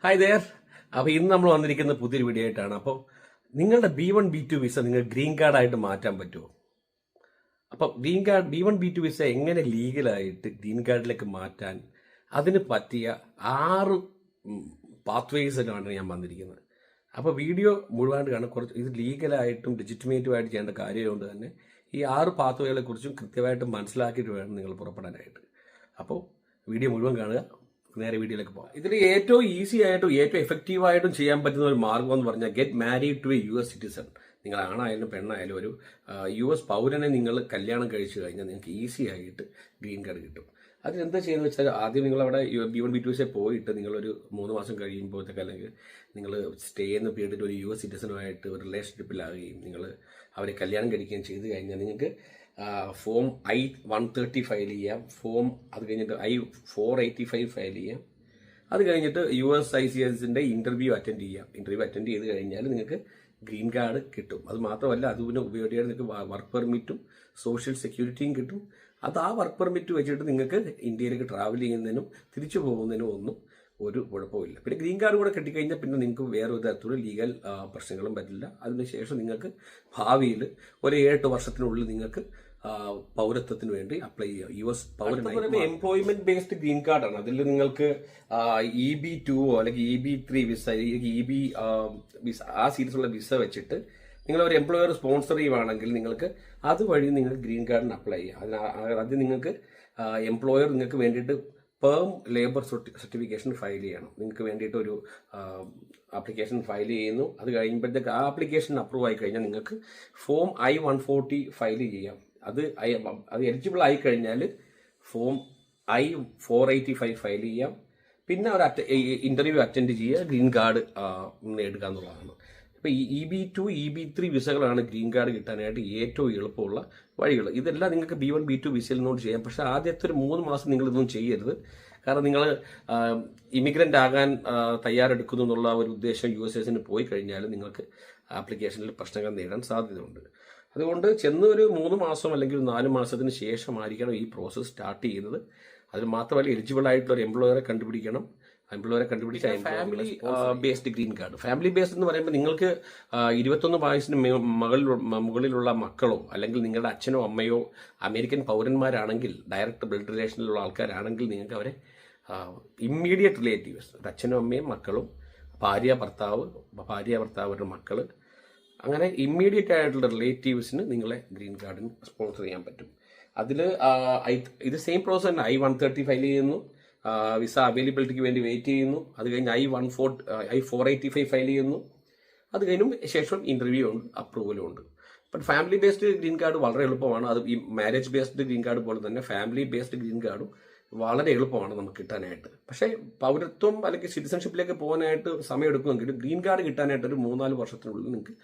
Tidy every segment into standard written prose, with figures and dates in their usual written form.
Hi there. അപ്പോൾ ഇന്ന് നമ്മൾ വന്നിരിക്കുന്ന പുതിയൊരു വീഡിയോ ആയിട്ടാണ്. അപ്പോൾ നിങ്ങളുടെ B1 B2 വിസ നിങ്ങൾ ഗ്രീൻ കാർഡായിട്ട് മാറ്റാൻ പറ്റുമോ? അപ്പോൾ B1 B2 വിസ എങ്ങനെ ലീഗലായിട്ട് ഗ്രീൻ കാർഡിലേക്ക് മാറ്റാൻ അതിന് പറ്റിയ 6 പാത്വേസിലാണ് ഞാൻ വന്നിരിക്കുന്നത്. അപ്പോൾ വീഡിയോ മുഴുവനായിട്ട് കാണാൻ കുറച്ച് ഇത് ലീഗലായിട്ടും ലെജിറ്റിമേറ്റുമായിട്ട് ചെയ്യേണ്ട കാര്യമുണ്ട് തന്നെ ഈ 6 പാത്വേകളെ കുറിച്ചും കൃത്യമായിട്ട് മനസ്സിലാക്കിയിട്ട് വേണം നിങ്ങൾ പുറപ്പെടാനായിട്ട്. അപ്പോൾ വീഡിയോ മുഴുവൻ കാണുക. നേരെ വീഡിയോയിലേക്ക് പോകാം. ഇതിൽ ഏറ്റവും ഈസി ആയിട്ടും ഏറ്റവും എഫക്റ്റീവായിട്ടും ചെയ്യാൻ പറ്റുന്ന ഒരു മാർഗം എന്ന് പറഞ്ഞാൽ get married to a US citizen. നിങ്ങൾ ആണായാലും പെണ്ണായാലും ഒരു US പൗരനെ നിങ്ങൾ കല്യാണം കഴിച്ചു കഴിഞ്ഞാൽ നിങ്ങൾക്ക് ഈസി ആയിട്ട് ഗ്രീൻ കാർഡ് കിട്ടും. അതിനെന്താ ചെയ്യുന്നത് വെച്ചാൽ ആദ്യം നിങ്ങൾ അവിടെ B1 B2 വിസയിൽ പോയിട്ട് നിങ്ങളൊരു 3 മാസം കഴിയുമ്പോഴത്തേക്ക് അല്ലെങ്കിൽ നിങ്ങൾ സ്റ്റേ ചെയ്യുന്ന പീരീഡിൽ ഒരു US സിറ്റിസനുമായിട്ട് ഒരു റിലേഷൻഷിപ്പിലാകുകയും നിങ്ങൾ അവരെ കല്യാണം കഴിക്കുകയും ചെയ്ത് കഴിഞ്ഞാൽ നിങ്ങൾക്ക് ഫോം I-130 ഫയൽ ചെയ്യാം. അത് കഴിഞ്ഞിട്ട് I-485 ഫയൽ ചെയ്യാം. അത് കഴിഞ്ഞിട്ട് USCISന്റെ ഇന്റർവ്യൂ അറ്റൻഡ് ചെയ്യാം. ഇന്റർവ്യൂ അറ്റൻഡ് ചെയ്ത് കഴിഞ്ഞാൽ നിങ്ങൾക്ക് ഗ്രീൻ കാർഡ് കിട്ടും. അത് മാത്രമല്ല അതിന് ഉപയോഗിക്കാൻ നിങ്ങൾക്ക് വർക്ക് പെർമിറ്റും സോഷ്യൽ സെക്യൂരിറ്റിയും കിട്ടും. അത് ആ വർക്ക് പെർമിറ്റ് വെച്ചിട്ട് നിങ്ങൾക്ക് ഇന്ത്യയിലേക്ക് ട്രാവൽ ചെയ്യുന്നതിനും തിരിച്ചു പോകുന്നതിനും ഒന്നും ഒരു കുഴപ്പമില്ല. പിന്നെ ഗ്രീൻ കാർഡ് കൂടെ കിട്ടിക്കഴിഞ്ഞാൽ പിന്നെ നിങ്ങൾക്ക് വേറെ ഒരു തരത്തിലുള്ള ലീഗൽ പ്രശ്നങ്ങളും പറ്റില്ല. അതിനുശേഷം നിങ്ങൾക്ക് ഭാവിയിൽ ഒരു 7 വർഷത്തിനുള്ളിൽ നിങ്ങൾക്ക് പൗരത്വത്തിന് വേണ്ടി അപ്ലൈ ചെയ്യാം. US പൗരത്വം എംപ്ലോയ്മെന്റ് ബേസ്ഡ് ഗ്രീൻ കാർഡാണ്. അതിൽ നിങ്ങൾക്ക് EB2 അല്ലെങ്കിൽ EB3 വിസ, EB വിസ, ആ സീരീസുള്ള വിസ വെച്ചിട്ട് നിങ്ങൾ ഒരു എംപ്ലോയർ സ്പോൺസർ ചെയ്യുവാണെങ്കിൽ നിങ്ങൾക്ക് അതുവഴി നിങ്ങൾ ഗ്രീൻ കാർഡിന് അപ്ലൈ ചെയ്യാം. അത് നിങ്ങൾക്ക് എംപ്ലോയർ നിങ്ങൾക്ക് വേണ്ടിയിട്ട് പേം ലേബർ സർട്ടിഫിക്കേഷൻ ഫയൽ ചെയ്യണം. നിങ്ങൾക്ക് വേണ്ടിയിട്ട് ഒരു ആപ്ലിക്കേഷൻ ഫയൽ ചെയ്യുന്നു. അത് കഴിയുമ്പോഴത്തേക്ക് ആ ആപ്ലിക്കേഷൻ അപ്രൂവ് ആയി കഴിഞ്ഞാൽ നിങ്ങൾക്ക് ഫോം I-140 ഫയൽ ചെയ്യാം. അത് എലിജിബിൾ ആയി കഴിഞ്ഞാൽ ഫോം I-485 ഫയൽ ചെയ്യാം. പിന്നെ ഒരു ഇന്റർവ്യൂ അറ്റൻഡ് ചെയ്യുക, ഗ്രീൻ കാർഡ് നേടുക എന്നുള്ളതാണ്. ഇപ്പോൾ EB2 EB3 വിസകളാണ് ഗ്രീൻ കാർഡ് കിട്ടാനായിട്ട് ഏറ്റവും എളുപ്പമുള്ള വഴികൾ. ഇതെല്ലാം നിങ്ങൾക്ക് B1 B2 വിസയിൽ നിന്നുകൊണ്ട് ചെയ്യാം. പക്ഷേ ആദ്യത്തെ ഒരു 3 മാസം നിങ്ങളിതൊന്നും ചെയ്യരുത്. കാരണം നിങ്ങൾ ഇമിഗ്രൻ്റ് ആകാൻ തയ്യാറെടുക്കുന്നു എന്നുള്ള ഒരു ഉദ്ദേശം USCISന് പോയി കഴിഞ്ഞാൽ നിങ്ങൾക്ക് ആപ്ലിക്കേഷനിൽ പ്രശ്നങ്ങൾ നേടാൻ സാധ്യതയുണ്ട്. അതുകൊണ്ട് ചെന്ന് ഒരു 3 മാസം അല്ലെങ്കിൽ 4 മാസത്തിന് ശേഷമായിരിക്കണം ഈ പ്രോസസ്സ് സ്റ്റാർട്ട് ചെയ്യുന്നത്. അതിന് മാത്രമല്ല എലിജിബിൾ ആയിട്ടുള്ള ഒരു എംപ്ലോയറെ കണ്ടുപിടിക്കണം. എംപ്ലോയറെ കണ്ടുപിടിച്ച family based green card. Family based എന്ന് പറയുമ്പോൾ നിങ്ങൾക്ക് 21 വയസ്സിന് മുകളിലുള്ള മക്കളോ അല്ലെങ്കിൽ നിങ്ങളുടെ അച്ഛനോ അമ്മയോ അമേരിക്കൻ പൗരന്മാരാണെങ്കിൽ, ഡയറക്റ്റ് ബ്ലഡ് റിലേഷനിലുള്ള ആൾക്കാരാണെങ്കിൽ നിങ്ങൾക്ക് അവരെ ഇമ്മീഡിയറ്റ് റിലേറ്റീവ്സ്, അച്ഛനും അമ്മയും മക്കളും, ഭാര്യ ഭർത്താവരുടെ മക്കള്, അങ്ങനെ ഇമ്മീഡിയറ്റ് ആയിട്ടുള്ള റിലേറ്റീവ്സിന് നിങ്ങളെ ഗ്രീൻ കാർഡിന് സ്പോൺസർ ചെയ്യാൻ പറ്റും. അതിൽ ഇത് സെയിം പ്രോസസ് തന്നെ. I-130 ഫയൽ ചെയ്യുന്നു, വിസ അവൈലബിലിറ്റിക്ക് വേണ്ടി വെയിറ്റ് ചെയ്യുന്നു. അത് കഴിഞ്ഞ് I-485 ഫയൽ ചെയ്യുന്നു. അത് കഴിഞ്ഞും ശേഷം ഇന്റർവ്യൂ ഉണ്ട്, അപ്രൂവലും ഉണ്ട്. But family based green card വളരെ എളുപ്പമാണ്. അത് ഈ മാരേജ് ബേസ്ഡ് ഗ്രീൻ കാർഡ് പോലെ തന്നെ ഫാമിലി ബേസ്ഡ് ഗ്രീൻ കാർഡും വളരെ എളുപ്പമാണ് നമുക്ക് കിട്ടാനായിട്ട്. പക്ഷേ പൗരത്വം അല്ലെങ്കിൽ സിറ്റിസൺഷിപ്പിലേക്ക് പോകാനായിട്ട് സമയമെടുക്കുമെങ്കിലും ഗ്രീൻ കാർഡ് കിട്ടാനായിട്ട് ഒരു 3-4 വർഷത്തിനുള്ളിൽ നിങ്ങൾക്ക്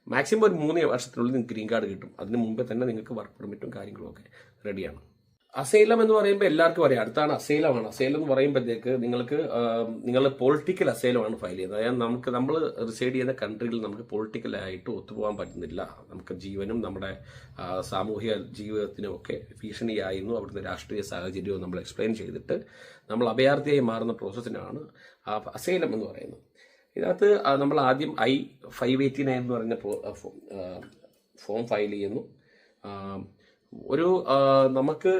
മാക്സിമം ഒരു 3 വർഷത്തിനുള്ളിൽ നിങ്ങൾക്ക് ഗ്രീൻ കാർഡ് കിട്ടും. അതിന് മുമ്പേ തന്നെ നിങ്ങൾക്ക് വർക്ക് പെർമിറ്റും കാര്യങ്ങളും ഒക്കെ റെഡിയാണ്. അസൈലം എന്ന് പറയുമ്പോൾ എല്ലാവർക്കും അറിയാം, അടുത്താണ് അസൈലമാണ്. അസൈലം എന്ന് പറയുമ്പോഴത്തേക്ക് നിങ്ങൾ പൊളിറ്റിക്കൽ അസൈലമാണ് ഫയൽ ചെയ്യുന്നത്. അതായത് നമ്മൾ റിസൈഡ് ചെയ്യുന്ന കൺട്രിയിൽ നമുക്ക് പൊളിറ്റിക്കലായിട്ട് ഒത്തുപോകാൻ പറ്റുന്നില്ല. നമുക്ക് ജീവനും നമ്മുടെ സാമൂഹിക ജീവിതത്തിനും ഒക്കെ ഭീഷണിയായിരുന്നു അവിടുത്തെ രാഷ്ട്രീയ സാഹചര്യവും നമ്മൾ എക്സ്പ്ലെയിൻ ചെയ്തിട്ട് നമ്മൾ അഭയാർത്ഥിയായി മാറുന്ന പ്രോസസ്സിനാണ് അസൈലം എന്ന് പറയുന്നത്. ഇതിനകത്ത് നമ്മൾ ആദ്യം I-589 എന്ന് പറഞ്ഞ ഫോം ഫയൽ ചെയ്യുന്നു. നമുക്ക്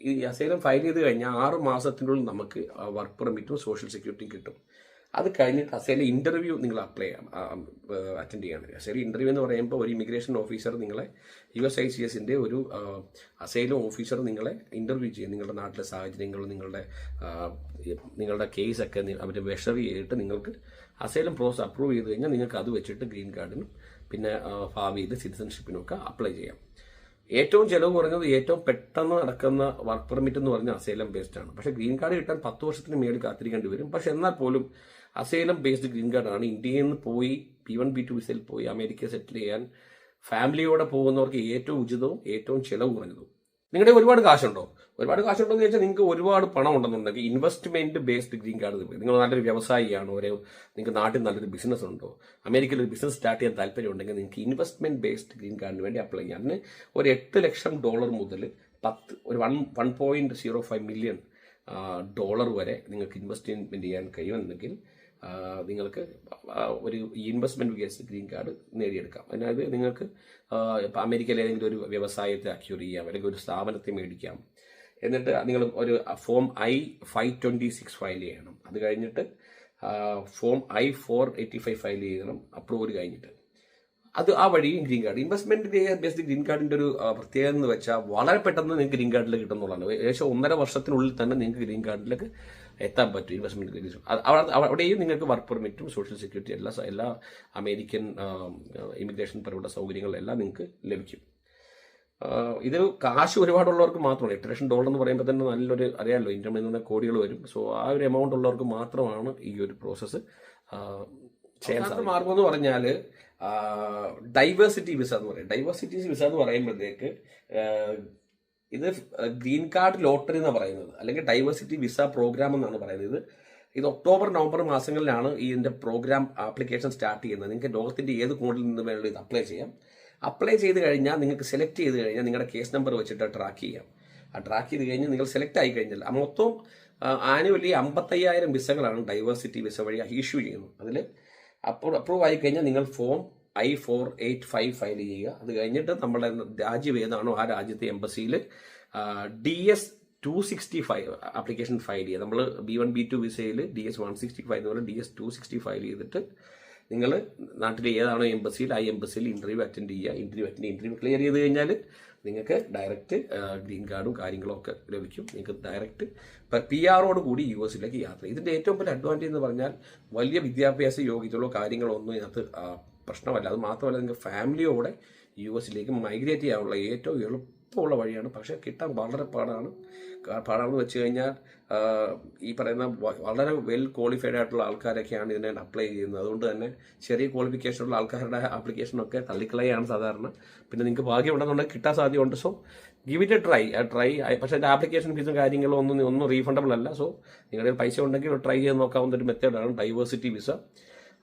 ഈ അസൈലം ഫയൽ ചെയ്ത് കഴിഞ്ഞാൽ 6 മാസത്തിനുള്ളിൽ നമുക്ക് വർക്ക് പെർമിറ്റും സോഷ്യൽ സെക്യൂരിറ്റിയും കിട്ടും. അത് കഴിഞ്ഞിട്ട് അസൈലം ഇന്റർവ്യൂ നിങ്ങൾ അറ്റൻഡ് ചെയ്യണം. അസൈലം ഇന്റർവ്യൂ എന്ന് പറയുമ്പോൾ ഒരു ഇമിഗ്രേഷൻ ഓഫീസർ നിങ്ങളെ USCISന്റെ ഒരു അസൈലം ഓഫീസർ നിങ്ങളെ ഇന്റർവ്യൂ ചെയ്യും. നിങ്ങളുടെ നാട്ടിലെ സാഹചര്യങ്ങളും നിങ്ങളുടെ കേസൊക്കെ അവർ മെഷർ ചെയ്തിട്ട് നിങ്ങൾക്ക് അസൈലം പ്രോസസ് അപ്രൂവ് ചെയ്ത് കഴിഞ്ഞാൽ നിങ്ങൾക്ക് അത് വെച്ചിട്ട് ഗ്രീൻ കാർഡിനും പിന്നെ ഭാവിയിൽ സിറ്റിസൺഷിപ്പിനും ഒക്കെ അപ്ലൈ ചെയ്യാം. ഏറ്റവും ചെലവ് കുറഞ്ഞത് ഏറ്റവും പെട്ടെന്ന് നടക്കുന്ന വർക്ക് പെർമിറ്റ് എന്ന് പറഞ്ഞാൽ അസൈലം ബേസ്ഡ് ആണ്. പക്ഷേ ഗ്രീൻ കാർഡ് കിട്ടാൻ 10 വർഷത്തിന് മേളിൽ കാത്തിരിക്കേണ്ടി വരും. പക്ഷെ എന്നാൽ പോലും അസൈലം ബേസ്ഡ് ഗ്രീൻ കാർഡാണ്. ഇന്ത്യയിൽ നിന്ന് പോയി B1 B2 വിസയിൽ പോയി അമേരിക്ക സെറ്റിൽ ചെയ്യാൻ ഫാമിലിയോടെ പോകുന്നവർക്ക് ഏറ്റവും ഉചിതവും ഏറ്റവും ചെലവ് കുറഞ്ഞതും. നിങ്ങളുടെ ഒരുപാട് കാശുണ്ടോ എന്ന് ചോദിച്ചാൽ നിങ്ങൾക്ക് ഒരുപാട് പണം ഉണ്ടെന്നുണ്ടെങ്കിൽ ഇൻവെസ്റ്റ്മെന്റ് ബേസ്ഡ് ഗ്രീൻ കാർഡ്. നിങ്ങൾ നല്ലൊരു വ്യവസായിയാണോ, നിങ്ങൾക്ക് നാട്ടിൽ നല്ലൊരു ബിസിനസ് ഉണ്ടോ, അമേരിക്കയിൽ ഒരു ബിസിനസ് സ്റ്റാർട്ട് ചെയ്യാൻ താല്പര്യം ഉണ്ടെങ്കിൽ നിങ്ങൾക്ക് ഇൻവെസ്റ്റ്മെന്റ് ബേസ്ഡ് ഗ്രീൻ കാർഡിന് വേണ്ടി അപ്ലൈ ചെയ്യാം. അതിന് ഒരു $8 ലക്ഷം മുതൽ ഒരു $1.05 മില്യൺ വരെ നിങ്ങൾക്ക് ഇൻവെസ്റ്റ്മെന്റ് ചെയ്യാൻ കഴിയുമെന്നുണ്ടെങ്കിൽ നിങ്ങൾക്ക് ഒരു ഇൻവെസ്റ്റ്മെന്റ് കേസ് ഗ്രീൻ കാർഡ് നേടിയെടുക്കാം. അതായത് നിങ്ങൾക്ക് ഇപ്പം അമേരിക്കയിലെ ഏതെങ്കിലും ഒരു വ്യവസായത്തെ അക്യൂർ ചെയ്യാം, അല്ലെങ്കിൽ ഒരു സ്ഥാപനത്തെ മേടിക്കാം. എന്നിട്ട് നിങ്ങൾ ഒരു ഫോം I-526 ഫയൽ ചെയ്യണം. അത് കഴിഞ്ഞിട്ട് ഫോം I-485 ഫയൽ ചെയ്യണം, അപ്രൂവൽ കഴിഞ്ഞിട്ട്. അത് ആ വഴിയും green card. Investment based green കാർഡിന്റെ ഒരു പ്രത്യേകത എന്ന് വെച്ചാൽ വളരെ പെട്ടെന്ന് നിങ്ങൾക്ക് ഗ്രീൻ കാർഡിൽ കിട്ടുന്നുള്ളതാണ്. ഏകദേശം 1.5 വർഷത്തിനുള്ളിൽ തന്നെ നിങ്ങൾക്ക് ഗ്രീൻ കാർഡിലേക്ക് എത്താൻ പറ്റും. ഇൻവെസ്റ്റ്മെന്റ് അവിടെയും നിങ്ങൾക്ക് വർക്ക് പെർമിറ്റും സോഷ്യൽ സെക്യൂരിറ്റി എല്ലാ അമേരിക്കൻ ഇമിഗ്രേഷൻ പരമുള്ള സൗകര്യങ്ങളെല്ലാം നിങ്ങൾക്ക് ലഭിക്കും. ഇത് കാശ് ഒരുപാടുള്ളവർക്ക് മാത്രമാണ്. $8 ലക്ഷം എന്ന് പറയുമ്പോൾ തന്നെ നല്ലൊരു അറിയാമല്ലോ, ഇന്ത്യയിൽ നിന്ന് കോടികൾ വരും. സോ ആ ഒരു എമൗണ്ട് ഉള്ളവർക്ക് മാത്രമാണ് ഈ ഒരു പ്രോസസ്സ് ചെയ്യാൻ സാധിക്കും. മാർഗം എന്ന് പറഞ്ഞാൽ ഡൈവേഴ്സിറ്റി വിസ എന്ന് പറയും. ഡൈവേഴ്സിറ്റി വിസ എന്ന് പറയുമ്പോഴത്തേക്ക് ഇത് ഗ്രീൻ കാർഡ് ലോട്ടറി എന്നാണ് പറയുന്നത്, അല്ലെങ്കിൽ ഡൈവേഴ്സിറ്റി വിസ പ്രോഗ്രാം എന്നാണ് പറയുന്നത്. ഇത് ഒക്ടോബർ നവംബർ മാസങ്ങളിലാണ് ഇതിന്റെ പ്രോഗ്രാം ആപ്ലിക്കേഷൻ സ്റ്റാർട്ട് ചെയ്യുന്നത്. നിങ്ങൾക്ക് ലോകത്തിന്റെ ഏത് കോണിൽ നിന്ന് വേണമെങ്കിലും ഇത് അപ്ലൈ ചെയ്യാം. അപ്ലൈ ചെയ്ത് കഴിഞ്ഞാൽ നിങ്ങൾക്ക് സെലക്ട് ചെയ്ത് കഴിഞ്ഞാൽ നിങ്ങളുടെ കേസ് നമ്പർ വെച്ചിട്ട് ട്രാക്ക് ചെയ്യാം. ആ ട്രാക്ക് ചെയ്ത് കഴിഞ്ഞാൽ നിങ്ങൾ സെലക്ട് ആയി കഴിഞ്ഞാൽ മൊത്തം ആനുവലി 55,000 വിസകളാണ് ഡൈവേഴ്സിറ്റി വിസ വഴി ഇഷ്യൂ ചെയ്യുന്നത്. അതിൽ അപ്രൂവ് ആയി കഴിഞ്ഞാൽ നിങ്ങൾ ഫോം I-485 ഫയൽ ചെയ്യുക. അത് കഴിഞ്ഞിട്ട് നമ്മുടെ രാജ്യം ഏതാണോ ആ രാജ്യത്തെ എംബസിയിൽ DS-265 ആപ്ലിക്കേഷൻ ഫയൽ ചെയ്യുക. നമ്മൾ B1 B2 വിസയിൽ DS-165 എന്ന് പറഞ്ഞാൽ DS-260 ഫയൽ ചെയ്തിട്ട് നിങ്ങൾ നാട്ടിലെ ഏതാണോ എംബസിയിൽ ആ എംബസിയിൽ ഇന്റർവ്യൂ അറ്റൻഡ് ചെയ്യുക. ഇന്റർവ്യൂ ക്ലിയർ ചെയ്ത് കഴിഞ്ഞാൽ നിങ്ങൾക്ക് ഡയറക്റ്റ് ഗ്രീൻ കാർഡും കാര്യങ്ങളും ഒക്കെ ലഭിക്കും. നിങ്ങൾക്ക് ഡയറക്റ്റ് PR കൂടി US യാത്ര. ഇതിന്റെ ഏറ്റവും വലിയ അഡ്വാൻറ്റേജ് എന്ന് പറഞ്ഞാൽ വലിയ വിദ്യാഭ്യാസ യോഗ്യതകളോ കാര്യങ്ങളോ ഒന്നും ഇതിനകത്ത് പ്രശ്നമല്ല. അത് മാത്രമല്ല, നിങ്ങൾക്ക് ഫാമിലിയോടെ US മൈഗ്രേറ്റ് ചെയ്യാനുള്ള ഏറ്റവും എളുപ്പമുള്ള വഴിയാണ്. പക്ഷേ കിട്ടാൻ വളരെ പാടാണെന്ന് വെച്ച് കഴിഞ്ഞാൽ ഈ പറയുന്ന വളരെ വെൽ ക്വാളിഫൈഡ് ആയിട്ടുള്ള ആൾക്കാരൊക്കെയാണ് ഇതിനെ അപ്ലൈ ചെയ്യുന്നത്. അതുകൊണ്ട് തന്നെ ചെറിയ ക്വാളിഫിക്കേഷനുള്ള ആൾക്കാരുടെ ആപ്ലിക്കേഷനൊക്കെ തള്ളിക്കളയാണ് സാധാരണ. പിന്നെ നിങ്ങൾക്ക് ഭാഗ്യം ഉണ്ടെന്നുണ്ടെങ്കിൽ കിട്ടാൻ സാധ്യതയുണ്ട്. So give it A try. പക്ഷേ അതിൻ്റെ ആപ്ലിക്കേഷൻ ഫീസും കാര്യങ്ങളും ഒന്നും റീഫണ്ടബിൾ അല്ല. സോ നിങ്ങളുടെ പൈസ ഉണ്ടെങ്കിൽ ട്രൈ ചെയ്ത് നോക്കാവുന്ന ഒരു മെത്തേഡാണ് ഡൈവേഴ്സിറ്റി വിസ.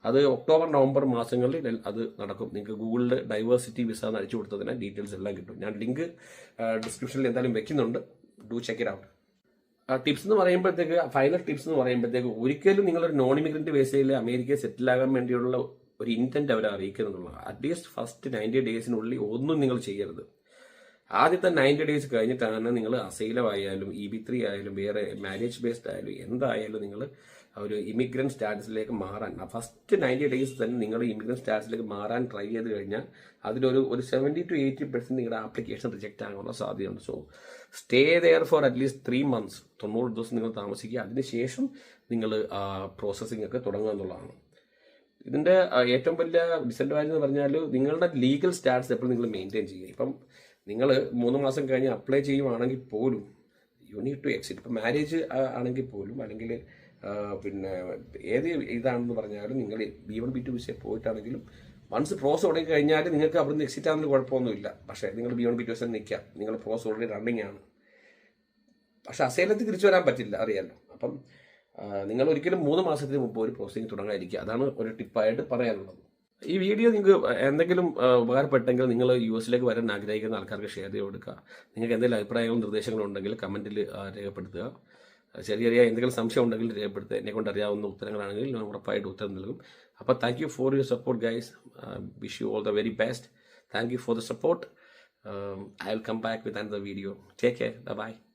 അത് ഒക്ടോബർ നവംബർ മാസങ്ങളിൽ അത് നടക്കും. നിങ്ങൾക്ക് ഗൂഗിളിൽ ഡൈവേഴ്സിറ്റി വിസ എന്ന് അടിച്ചു കൊടുത്തതിന് ഡീറ്റെയിൽസ് എല്ലാം കിട്ടും. ഞാൻ ലിങ്ക് ഡിസ്ക്രിപ്ഷനിൽ എന്തായാലും വെക്കുന്നുണ്ട്. Do check it out. Tips എന്ന് പറയുമ്പോഴത്തേക്ക്, ഫൈനൽ ടിപ്സ് എന്ന് പറയുമ്പോഴത്തേക്ക്, ഒരിക്കലും നിങ്ങളൊരു നോൺ ഇമിഗ്രന്റ് വിസയിൽ അമേരിക്കയിൽ സെറ്റിൽ ആകാൻ വേണ്ടിയുള്ള ഒരു ഇന്റന്റ് അവരെ അറിയിക്കുന്നുള്ളത്. അറ്റ്ലീസ്റ്റ് ഫസ്റ്റ് 90 ഡേയ്സിനുള്ളിൽ ഒന്നും നിങ്ങൾ ചെയ്യരുത്. ആദ്യത്തെ 90 ഡേയ്സ് കഴിഞ്ഞിട്ടാണ് നിങ്ങൾ അസൈലം ആയാലും EB3 ആയാലും വേറെ മാരേജ് ബേസ്ഡ് ആയാലും എന്തായാലും നിങ്ങൾ ഒരു ഇമിഗ്രന്റ് സ്റ്റാറ്റസിലേക്ക് മാറാൻ ഫസ്റ്റ് 90 ഡേയ്സ് തന്നെ നിങ്ങൾ ഇമിഗ്രന്റ് സ്റ്റാറ്റസിലേക്ക് മാറാൻ ട്രൈ ചെയ്ത് കഴിഞ്ഞാൽ അതിലൊരു 70 to 80% നിങ്ങളുടെ ആപ്ലിക്കേഷൻ റിജക്റ്റ് ആകാനുള്ള സാധ്യതയുണ്ട്. So stay there for at least 3 months, 90 ദിവസം നിങ്ങൾ താമസിക്കുക. അതിനുശേഷം നിങ്ങൾ പ്രോസസ്സിംഗ് ഒക്കെ തുടങ്ങുക എന്നുള്ളതാണ്. ഇതിന്റെ ഏറ്റവും വലിയ ഡിസഡ്വാൻറ്റേജ് എന്ന് പറഞ്ഞാൽ നിങ്ങളുടെ ലീഗൽ സ്റ്റാറ്റസ് എപ്പോഴും നിങ്ങൾ മെയിൻറ്റെയിൻ ചെയ്യുക. ഇപ്പം നിങ്ങൾ 3 മാസം കഴിഞ്ഞ് അപ്ലൈ ചെയ്യുവാണെങ്കിൽ പോലും യു നീഡ് ടു എക്സിറ്റ്. ഇപ്പം മാരേജ് ആണെങ്കിൽ പോലും, അല്ലെങ്കിൽ പിന്നെ ഏത് ഇതാണെന്ന് പറഞ്ഞാലും നിങ്ങൾ B1 B2 വിസയിൽ പോയിട്ടാണെങ്കിലും വൺസ് പ്രോസസ് തുടങ്ങി കഴിഞ്ഞാൽ നിങ്ങൾക്ക് അവിടെ നിന്ന് എക്സിറ്റ് ആണെന്ന് കുഴപ്പമൊന്നുമില്ല. പക്ഷേ നിങ്ങൾ B1 B2 വിസയിൽ നിൽക്കാം, നിങ്ങൾ പ്രോസസ് ഓൾറെഡി റണ്ണിങ് ആണ്. പക്ഷെ അസൈലത്തിൽ തിരിച്ചു വരാൻ പറ്റില്ല, അറിയാമല്ലോ. അപ്പം നിങ്ങൾ ഒരിക്കലും 3 മാസത്തിന് മുമ്പ് ഒരു പ്രോസസ്സിങ് തുടങ്ങാതിരിക്കുക. അതാണ് ഒരു ടിപ്പായിട്ട് പറയാനുള്ളത്. ഈ വീഡിയോ നിങ്ങൾക്ക് എന്തെങ്കിലും ഉപകാരപ്പെട്ടെങ്കിൽ നിങ്ങൾ US വരാൻ ആഗ്രഹിക്കുന്ന ആൾക്കാർക്ക് ഷെയർ ചെയ്ത് കൊടുക്കുക. നിങ്ങൾക്ക് എന്തെങ്കിലും അഭിപ്രായങ്ങളും നിർദ്ദേശങ്ങളും ഉണ്ടെങ്കിൽ കമൻറ്റിൽ രേഖപ്പെടുത്തുക. ചെറിയ എന്തെങ്കിലും സംശയം ഉണ്ടെങ്കിൽ രേഖപ്പെടുത്തുക. എന്നെ കൊണ്ട് അറിയാവുന്ന ഉത്തരങ്ങളാണെങ്കിൽ ഞാൻ ഉറപ്പായിട്ട് ഉത്തരം നൽകും. അപ്പോൾ thank you for your support guys. Wish you all the very best. Thank you for the support. I will come back with another video. Take care. Bye-bye.